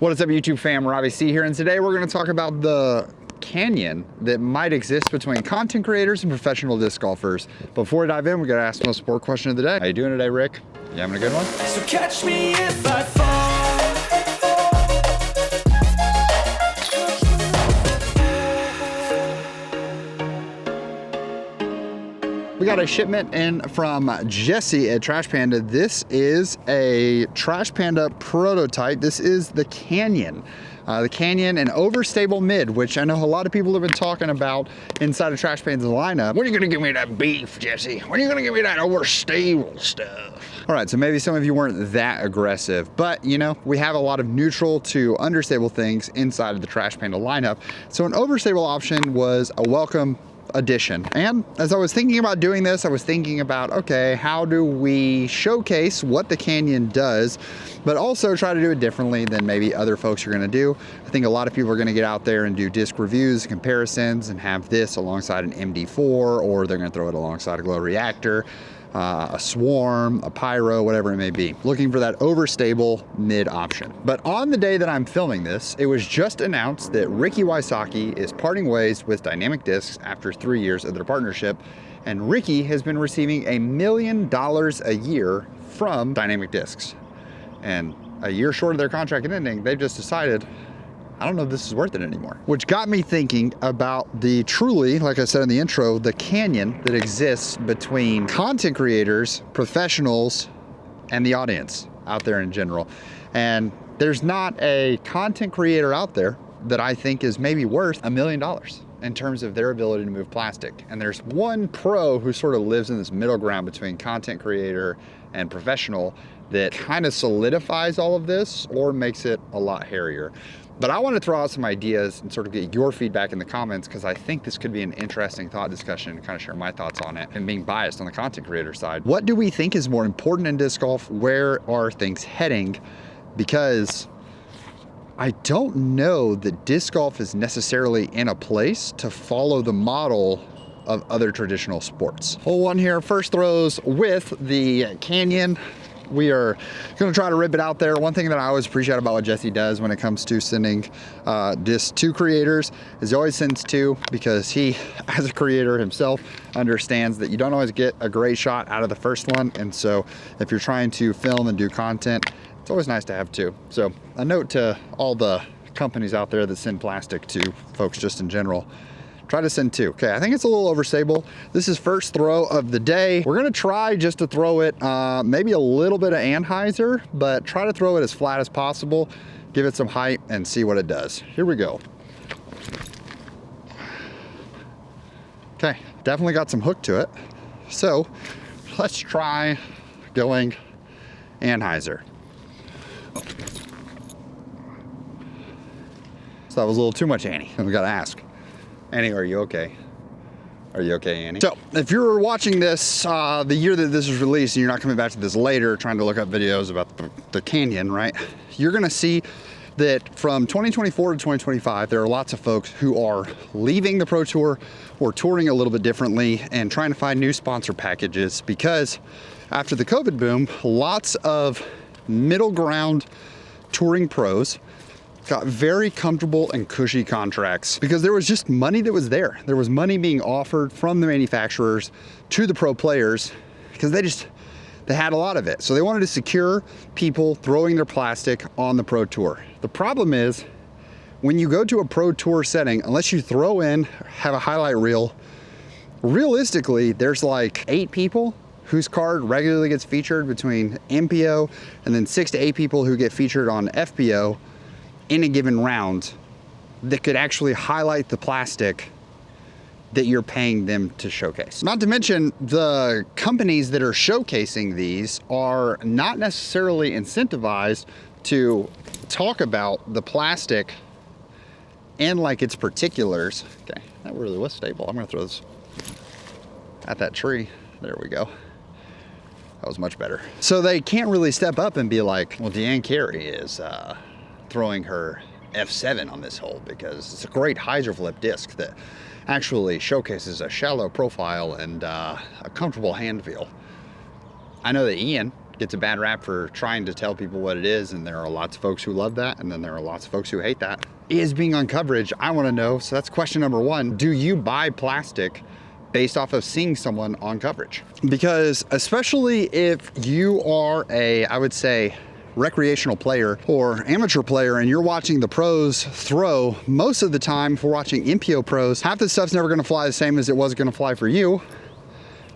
What is up, YouTube fam? Robbie C here, and today we're going to talk about the canyon that might exist between content creators and professional disc golfers. Before we dive in, we got to ask the most important question of the day. How you doing today, Rick? You having a good one? So catch me if I fall. We got a shipment in from Jesse at Trash Panda. This is a Trash Panda prototype. This is the Canyon. The Canyon, an overstable mid, which I know a lot of people have been talking about inside of Trash Panda's lineup. When are you gonna give me that beef, Jesse? When are you gonna give me that overstable stuff? All right, so maybe some of you weren't that aggressive, but you know, we have a lot of neutral to understable things inside of the Trash Panda lineup. So an overstable option was a welcome addition. And as I was thinking about doing this, I was thinking about, okay, how do we showcase what the Canyon does, but also try to do it differently than maybe other folks are gonna do. I think a lot of people are gonna get out there and do disc reviews, comparisons, and have this alongside an MD4, or they're gonna throw it alongside a glow reactor, a swarm, a pyro, whatever it may be. Looking for that overstable mid option. But on the day that I'm filming this, it was just announced that Ricky Wysocki is parting ways with Dynamic Discs after 3 years of their partnership. And Ricky has been receiving $1 million a year from Dynamic Discs. And a year short of their contract ending, they've just decided, I don't know if this is worth it anymore. Which got me thinking about the truly, like I said in the intro, the canyon that exists between content creators, professionals, and the audience out there in general. And there's not a content creator out there that I think is maybe worth $1 million in terms of their ability to move plastic. And there's one pro who sort of lives in this middle ground between content creator and professional that kind of solidifies all of this or makes it a lot hairier. But I want to throw out some ideas and sort of get your feedback in the comments, because I think this could be an interesting thought discussion and kind of share my thoughts on it, and being biased on the content creator side. What do we think is more important in disc golf? Where are things heading? Because I don't know that disc golf is necessarily in a place to follow the model of other traditional sports. Hole one here, first throws with the Canyon. We are gonna try to rip it out there. One thing that I always appreciate about what Jesse does when it comes to sending discs to creators is he always sends two, because he, as a creator himself, understands that you don't always get a great shot out of the first one. And so if you're trying to film and do content, it's always nice to have two. So a note to all the companies out there that send plastic to folks just in general, try to send two. Okay, I think it's a little overstable. This is first throw of the day. We're gonna try just to throw it maybe a little bit of Anheuser, but try to throw it as flat as possible, give it some height, and see what it does. Here we go. Okay, definitely got some hook to it. So let's try going Anheuser. So that was a little too much Annie, and we gotta ask. Annie, are you okay? Are you okay, Annie? So if you're watching this the year that this was released, and you're not coming back to this later trying to look up videos about the Canyon, right? You're gonna see that from 2024 to 2025, there are lots of folks who are leaving the Pro Tour or touring a little bit differently and trying to find new sponsor packages, because after the COVID boom, lots of middle ground touring pros got very comfortable and cushy contracts because there was just money that was there. There was money being offered from the manufacturers to the pro players because they had a lot of it. So they wanted to secure people throwing their plastic on the Pro Tour. The problem is, when you go to a Pro Tour setting, unless you throw in, have a highlight reel, realistically, there's like 8 people whose card regularly gets featured between MPO, and then 6 to 8 people who get featured on FPO in a given round that could actually highlight the plastic that you're paying them to showcase. Not to mention, the companies that are showcasing these are not necessarily incentivized to talk about the plastic and like its particulars. Okay, that really was stable. I'm gonna throw this at that tree. There we go. That was much better. So they can't really step up and be like, well, Deanne Carey is throwing her F7 on this hole because it's a great hyzer flip disc that actually showcases a shallow profile and a comfortable hand feel. I know that Ian gets a bad rap for trying to tell people what it is, and there are lots of folks who love that, and then there are lots of folks who hate that, is being on coverage. I want to know, so that's question number one. Do you buy plastic based off of seeing someone on coverage? Because especially if you are a, I would say, recreational player or amateur player and you're watching the pros throw, most of the time if we're watching MPO pros, half the stuff's never gonna fly the same as it was gonna fly for you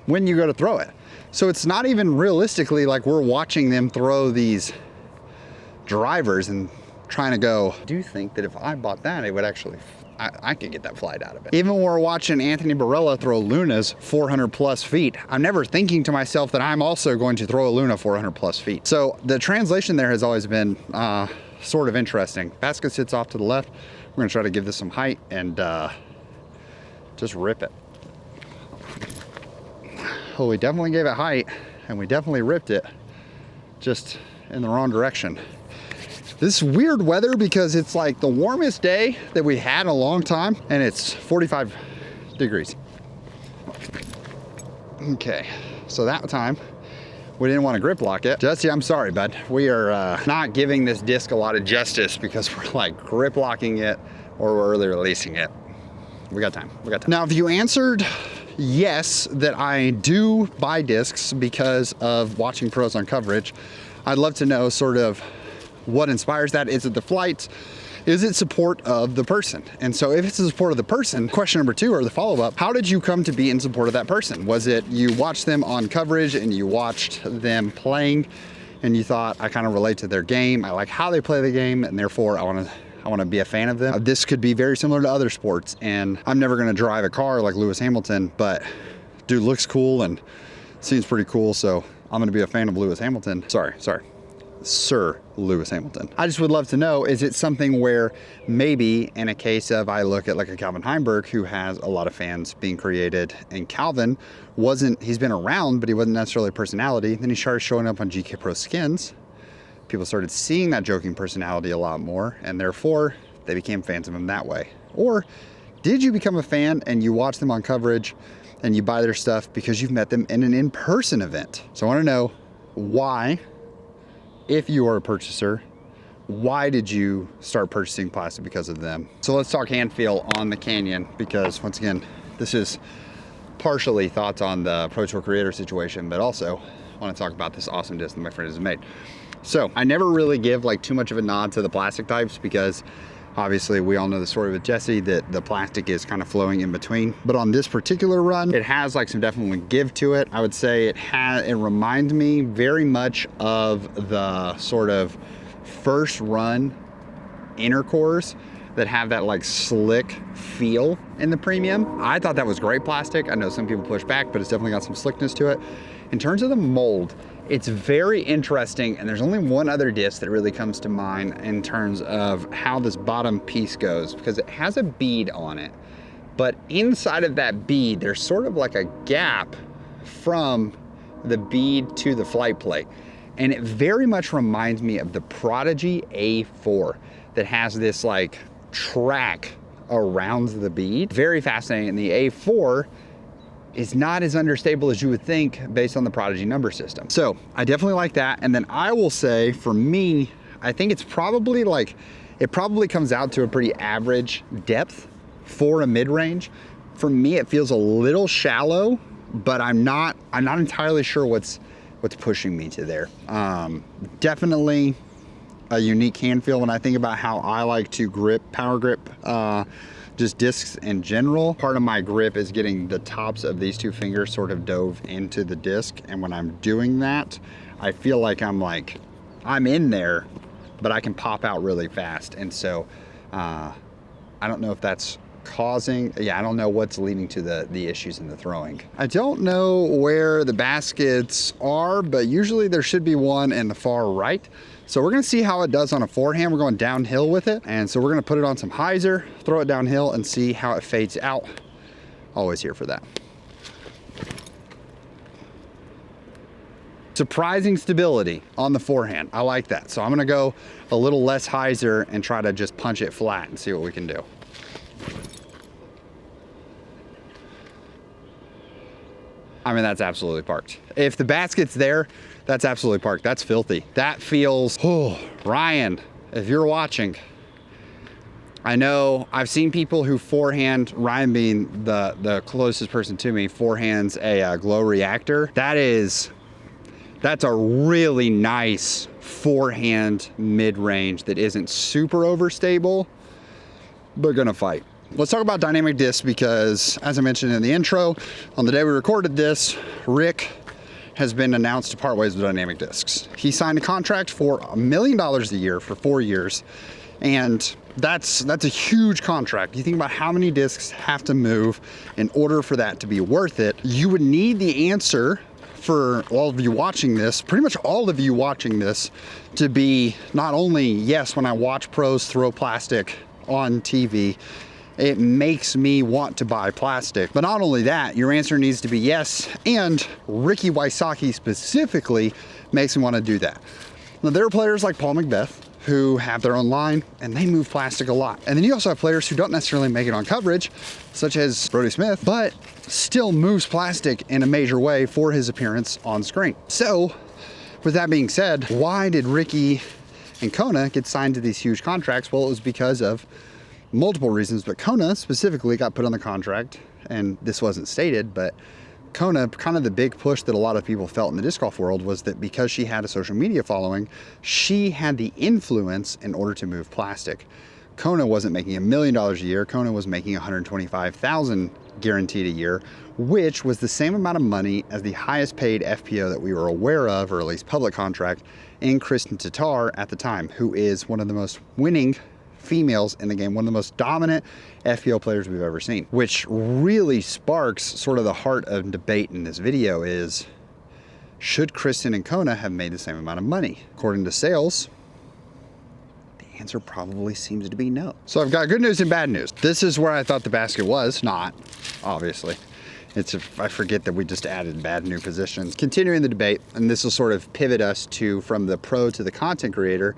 when you go to throw it. So it's not even realistically like we're watching them throw these drivers and trying to go, I do think that if I bought that, it would actually, I could get that flight out of it. Even when we're watching Anthony Barella throw Lunas 400 plus feet, I'm never thinking to myself that I'm also going to throw a Luna 400 plus feet. So the translation there has always been sort of interesting. Basket sits off to the left. We're gonna try to give this some height and just rip it. Well, we definitely gave it height and we definitely ripped it just in the wrong direction. This weird weather because it's like the warmest day that we had in a long time and it's 45 degrees. Okay, so that time we didn't want to grip lock it. Jesse, I'm sorry, bud. We are not giving this disc a lot of justice because we're like grip locking it or we're early releasing it. We got time, we got time. Now, if you answered yes, that I do buy discs because of watching pros on coverage, I'd love to know sort of what inspires that. Is it the flights? Is it support of the person? And so if it's the support of the person, question number two or the follow-up, how did you come to be in support of that person? Was it you watched them on coverage and you watched them playing and you thought, I kind of relate to their game, I like how they play the game, and therefore I want to be a fan of them? This could be very similar to other sports, and I'm never going to drive a car like Lewis Hamilton, but dude looks cool and seems pretty cool, so I'm going to be a fan of Lewis Hamilton. Sorry. Sir Lewis Hamilton. I just would love to know, is it something where maybe in a case of, I look at like a Calvin Heimberg who has a lot of fans being created, and Calvin he's been around, but he wasn't necessarily a personality. Then he started showing up on GK Pro Skins. People started seeing that joking personality a lot more, and therefore they became fans of him that way. Or did you become a fan and you watch them on coverage and you buy their stuff because you've met them in an in-person event? So I want to know why, if you are a purchaser, why did you start purchasing plastic because of them? So let's talk hand feel on the Canyon, because once again, this is partially thoughts on the Pro Tour Creator situation, but also I want to talk about this awesome disc that my friend has made. So I never really give like too much of a nod to the plastic types because obviously we all know the story with Jesse that the plastic is kind of flowing in between. But on this particular run, it has like some definite give to it. I would say it reminds me very much of the sort of first run inner cores that have that like slick feel in the premium. I thought that was great plastic. I know some people push back, but it's definitely got some slickness to it. In terms of the mold, it's very interesting, and there's only one other disc that really comes to mind in terms of how this bottom piece goes, because it has a bead on it, but inside of that bead, there's sort of like a gap from the bead to the flight plate. And it very much reminds me of the Prodigy A4 that has this like track around the bead. Very fascinating. And the A4 is not as understable as you would think based on the Prodigy number system. So I definitely like that. And then I will say, for me, I think it's probably like, it probably comes out to a pretty average depth for a mid-range. For me, it feels a little shallow, but I'm not entirely sure what's pushing me to there. Definitely a unique hand feel when I think about how I like to grip, power grip, just discs in general. Part of my grip is getting the tops of these two fingers sort of dove into the disc, and when I'm doing that, I feel like I'm in there, but I can pop out really fast. And so I don't know if that's I don't know what's leading to the issues in the throwing. I don't know where the baskets are, but usually there should be one in the far right. So we're gonna see how it does on a forehand. We're going downhill with it. And so we're gonna put it on some hyzer, throw it downhill, and see how it fades out. Always here for that. Surprising stability on the forehand. I like that. So I'm gonna go a little less hyzer and try to just punch it flat and see what we can do. I mean, that's absolutely parked. If the basket's there, that's absolutely parked. That's filthy. That feels, oh, Ryan, if you're watching, I know I've seen people who forehand, Ryan being the closest person to me, forehands a glow reactor. That's a really nice forehand mid-range that isn't super overstable, but gonna fight. Let's talk about dynamic discs because, as I mentioned in the intro, on the day we recorded this, Rick has been announced to part ways with dynamic discs. He signed a contract for $1 million a year for 4 years, and that's a huge contract. You think about how many discs have to move in order for that to be worth it. You would need the answer for all of you watching this, pretty much all of you watching this, to be not only, yes, when I watch pros throw plastic on TV, it makes me want to buy plastic. But not only that, your answer needs to be yes, and Ricky Wysocki specifically makes me want to do that. Now, there are players like Paul McBeth who have their own line and they move plastic a lot. And then you also have players who don't necessarily make it on coverage, such as Brody Smith, but still moves plastic in a major way for his appearance on screen. So with that being said, why did Ricky and Kona get signed to these huge contracts? Well, it was because of multiple reasons, but Kona specifically got put on the contract, and this wasn't stated, but Kona, kind of the big push that a lot of people felt in the disc golf world was that because she had a social media following, she had the influence in order to move plastic. Kona wasn't making $1 million a year. Kona was making $125,000 guaranteed a year, which was the same amount of money as the highest paid FPO that we were aware of, or at least public contract, in Kristen Tatar at the time, who is one of the most winning females in the game, one of the most dominant FPO players we've ever seen, which really sparks sort of the heart of debate in this video is, should Kristen and Kona have made the same amount of money? According to sales, the answer probably seems to be no. So I've got good news and bad news. This is where I thought the basket was, not, obviously. I forget that we just added bad new positions. Continuing the debate, and this will sort of pivot us from the pro to the content creator.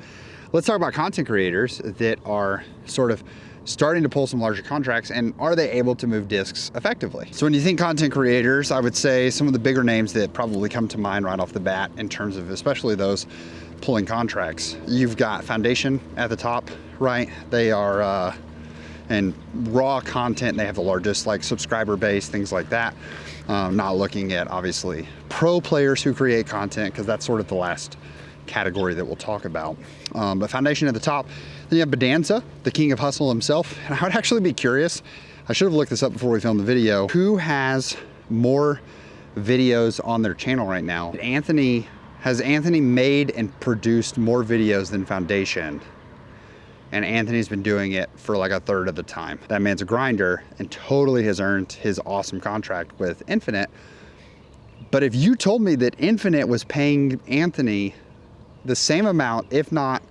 Let's talk about content creators that are sort of starting to pull some larger contracts, and are they able to move discs effectively? So when you think content creators, I would say some of the bigger names that probably come to mind right off the bat in terms of especially those pulling contracts. You've got Foundation at the top, right? They are, and raw content, they have the largest like subscriber base, things like that. Not looking at obviously pro players who create content, because that's sort of the last category that we'll talk about. But Foundation at the top. Then you have Bedanza, the king of hustle himself. And I would actually be curious, I should have looked this up before we filmed the video, who has more videos on their channel right now? Has Anthony made and produced more videos than Foundation? And Anthony's been doing it for like a third of the time. That man's a grinder and totally has earned his awesome contract with Infinite. But if you told me that Infinite was paying Anthony the same amount, if not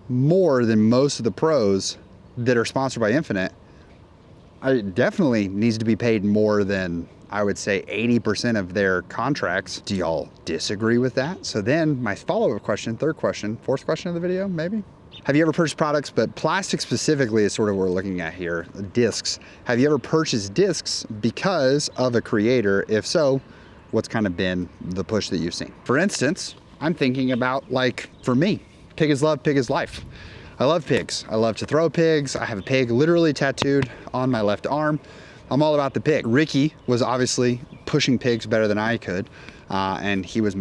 more than most of the pros that are sponsored by Infinite, it definitely needs to be paid more than, I would say, 80% of their contracts. Do y'all disagree with that? So then my follow-up question, third question, fourth question of the video, maybe? Have you ever purchased products, but plastic specifically is sort of what we're looking at here, discs. Have you ever purchased discs because of a creator? If so, what's kind of been the push that you've seen? For instance, I'm thinking about, like, for me, pig is love, pig is life. I love pigs. I love to throw pigs. I have a pig literally tattooed on my left arm. I'm all about the pig. Ricky was obviously pushing pigs better than I could. And he was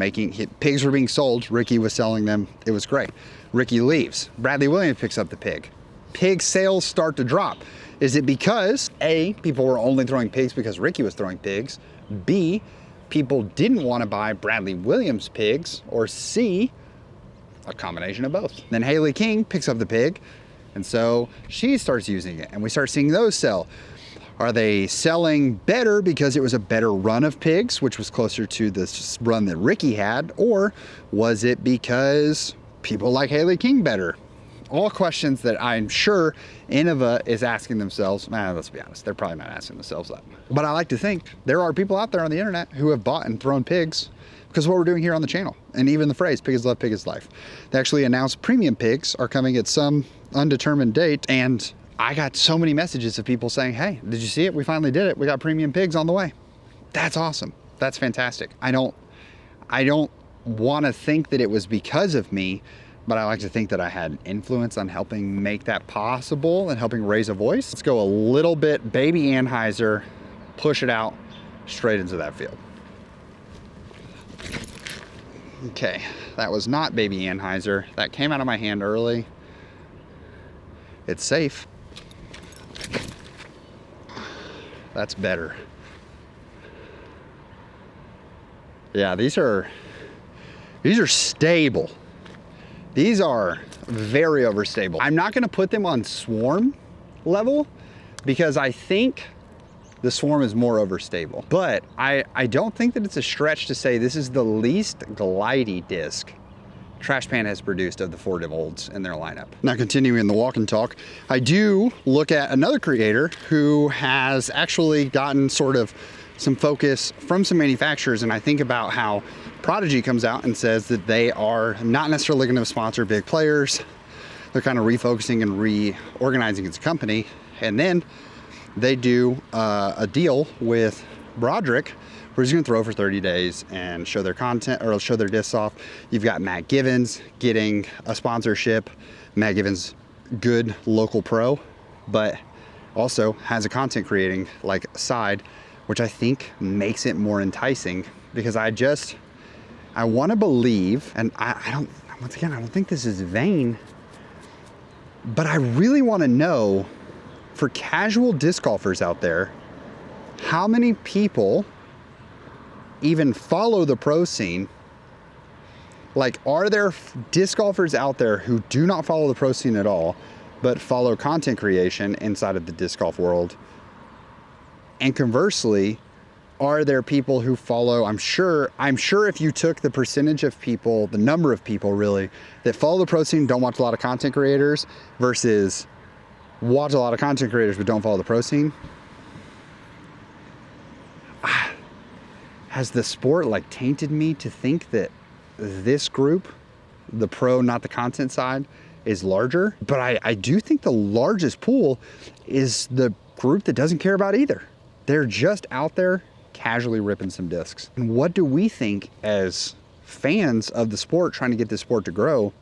pigs were being sold. Ricky was selling them. It was great. Ricky leaves. Bradley Williams picks up the pig. Pig sales start to drop. Is it because A, people were only throwing pigs because Ricky was throwing pigs? B, people didn't want to buy Bradley Williams pigs? Or C, a combination of both? Then Haley King picks up the pig, and so she starts using it, and we start seeing those sell. Are they selling better because it was a better run of pigs, which was closer to this run that Ricky had, or was it because people like Haley King better? All questions that I'm sure Innova is asking themselves. Let's be honest, they're probably not asking themselves that. But I like to think there are people out there on the internet who have bought and thrown pigs because of what we're doing here on the channel. And even the phrase, pig is love, pig is life. They actually announced premium pigs are coming at some undetermined date. And I got so many messages of people saying, hey, did you see it? We finally did it. We got premium pigs on the way. That's awesome. That's fantastic. I don't want to think that it was because of me, but I like to think that I had influence on helping make that possible and helping raise a voice. Let's go a little bit baby Anheuser, push it out straight into that field. Okay, that was not baby Anheuser. That came out of my hand early. It's safe. That's better. Yeah, these are stable. These are very overstable. I'm not gonna put them on swarm level because I think the swarm is more overstable. But I don't think that it's a stretch to say this is the least glidey disc Trash Panda has produced of the 4 molds in their lineup. Now continuing the walk and talk, I do look at another creator who has actually gotten sort of some focus from some manufacturers, and I think about how Prodigy comes out and says that they are not necessarily going to sponsor big players. They're kind of refocusing and reorganizing its company, and then they do a deal with Broderick where he's going to throw for 30 days and show their content or show their discs off. You've got Matt Givens getting a sponsorship. Matt Givens, good local pro, but also has a content creating like side, which I think makes it more enticing because I want to believe, and I don't think this is vain, but I really want to know for casual disc golfers out there, how many people even follow the pro scene? Like, are there disc golfers out there who do not follow the pro scene at all, but follow content creation inside of the disc golf world? And conversely, are there people who follow, I'm sure if you took the percentage of people, the number of people really, that follow the pro scene, don't watch a lot of content creators versus watch a lot of content creators but don't follow the pro scene. Has the sport like tainted me to think that this group, the pro, not the content side, is larger? But I do think the largest pool is the group that doesn't care about either. They're just out there casually ripping some discs. And what do we think as fans of the sport trying to get the sport to grow?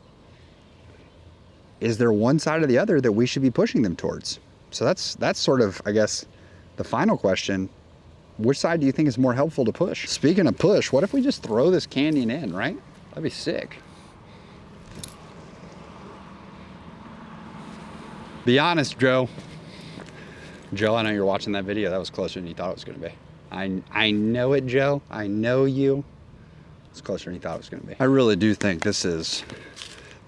Is there one side or the other that we should be pushing them towards? So that's sort of, I guess, the final question. Which side do you think is more helpful to push? Speaking of push, what if we just throw this canyon in, right? That'd be sick. Be honest, Joe. Joe, I know you're watching that video. That was closer than you thought it was gonna be. I know it, Joe. I know you. It's closer than you thought it was gonna be. I really do think this is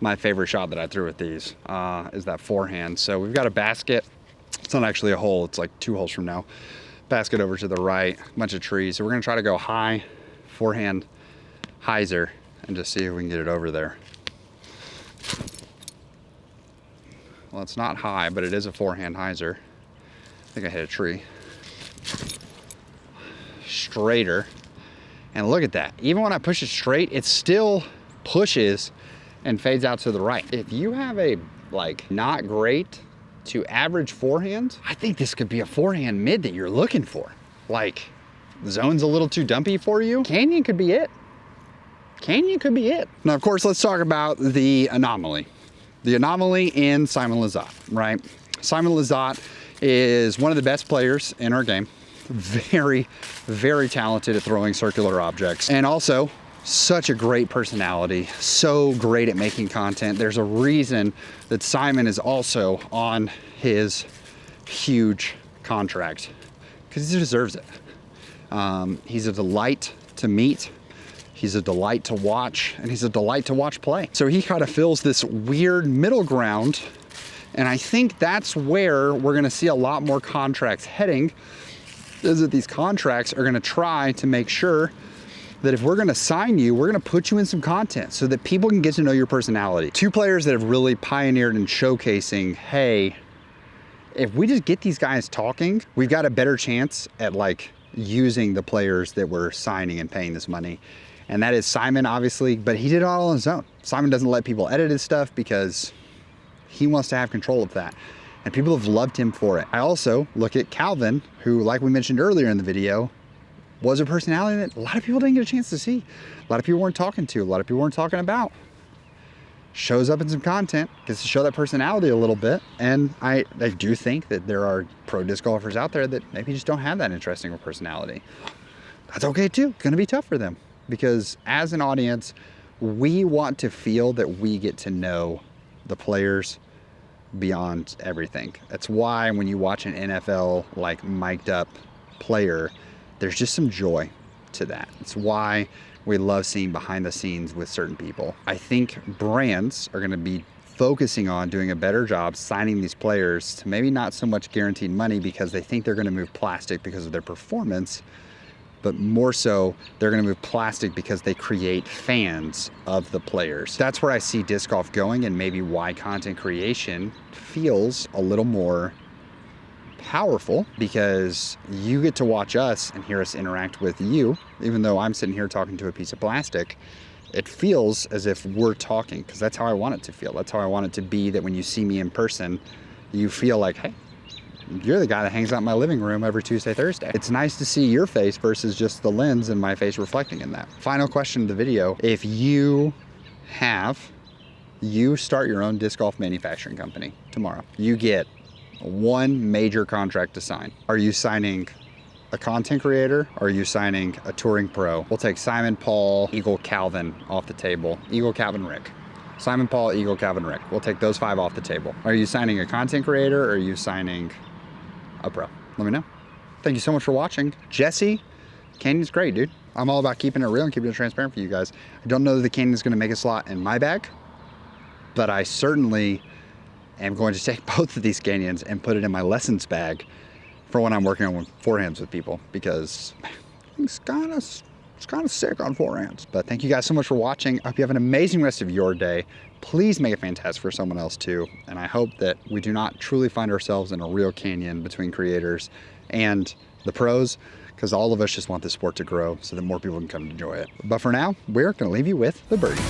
my favorite shot that I threw with these, is that forehand. So we've got a basket. It's not actually a hole. It's like 2 holes from now. Basket over to the right, a bunch of trees. So we're gonna try to go high, forehand, hyzer, and just see if we can get it over there. Well, it's not high, but it is a forehand hyzer. I think I hit a tree. Straighter. And look at that. Even when I push it straight, it still pushes and fades out to the right. If you have a like not great to average forehand, I think this could be a forehand mid that you're looking for. Like, zone's a little too dumpy for you. Canyon could be it. Canyon could be it. Now, of course, let's talk about the anomaly. The anomaly in Simon Lizotte, right? Simon Lizotte is one of the best players in our game. Very, very talented at throwing circular objects. And also, such a great personality, so great at making content. There's a reason that Simon is also on his huge contract, because he deserves it. He's a delight to meet, he's a delight to watch, and he's a delight to watch play. So he kind of fills this weird middle ground, and I think that's where we're gonna see a lot more contracts heading, is that these contracts are gonna try to make sure that if we're gonna sign you, we're gonna put you in some content so that people can get to know your personality. 2 players that have really pioneered in showcasing, hey, if we just get these guys talking, we've got a better chance at like using the players that we're signing and paying this money. And that is Simon, obviously, but he did it all on his own. Simon doesn't let people edit his stuff because he wants to have control of that. And people have loved him for it. I also look at Calvin, who, like we mentioned earlier in the video, was a personality that a lot of people didn't get a chance to see. A lot of people weren't talking to, a lot of people weren't talking about. Shows up in some content, gets to show that personality a little bit. And I do think that there are pro disc golfers out there that maybe just don't have that interesting of a personality. That's okay too. It's gonna be tough for them because as an audience, we want to feel that we get to know the players beyond everything. That's why when you watch an NFL like mic'd up player, there's just some joy to that. It's why we love seeing behind the scenes with certain people. I think brands are gonna be focusing on doing a better job signing these players to maybe not so much guaranteed money because they think they're gonna move plastic because of their performance, but more so they're gonna move plastic because they create fans of the players. That's where I see disc golf going and maybe why content creation feels a little more powerful because you get to watch us and hear us interact with you. Even though I'm sitting here talking to a piece of plastic, it feels as if we're talking because that's how I want it to feel. That's how I want it to be, that when you see me in person, you feel like, hey, you're the guy that hangs out in my living room every Tuesday, Thursday. It's nice to see your face versus just the lens and my face reflecting in that. Final question of the video. If you start your own disc golf manufacturing company tomorrow, you get one major contract to sign. Are you signing a content creator? Or are you signing a touring pro? We'll take Simon, Paul, Eagle, Calvin off the table. Eagle, Calvin, Rick. Simon, Paul, Eagle, Calvin, Rick. We'll take those 5 off the table. Are you signing a content creator or are you signing a pro? Let me know. Thank you so much for watching. Jesse, Canyon's great, dude. I'm all about keeping it real and keeping it transparent for you guys. I don't know that the Canyon's gonna make a slot in my bag, but I certainly am going to take both of these Canyons and put it in my lessons bag for when I'm working on forehands with people because it's kind of sick on forehands. But thank you guys so much for watching. I hope you have an amazing rest of your day. Please make it fantastic for someone else too. And I hope that we do not truly find ourselves in a real canyon between creators and the pros, because all of us just want the sport to grow so that more people can come to enjoy it. But for now, we're going to leave you with the birdie.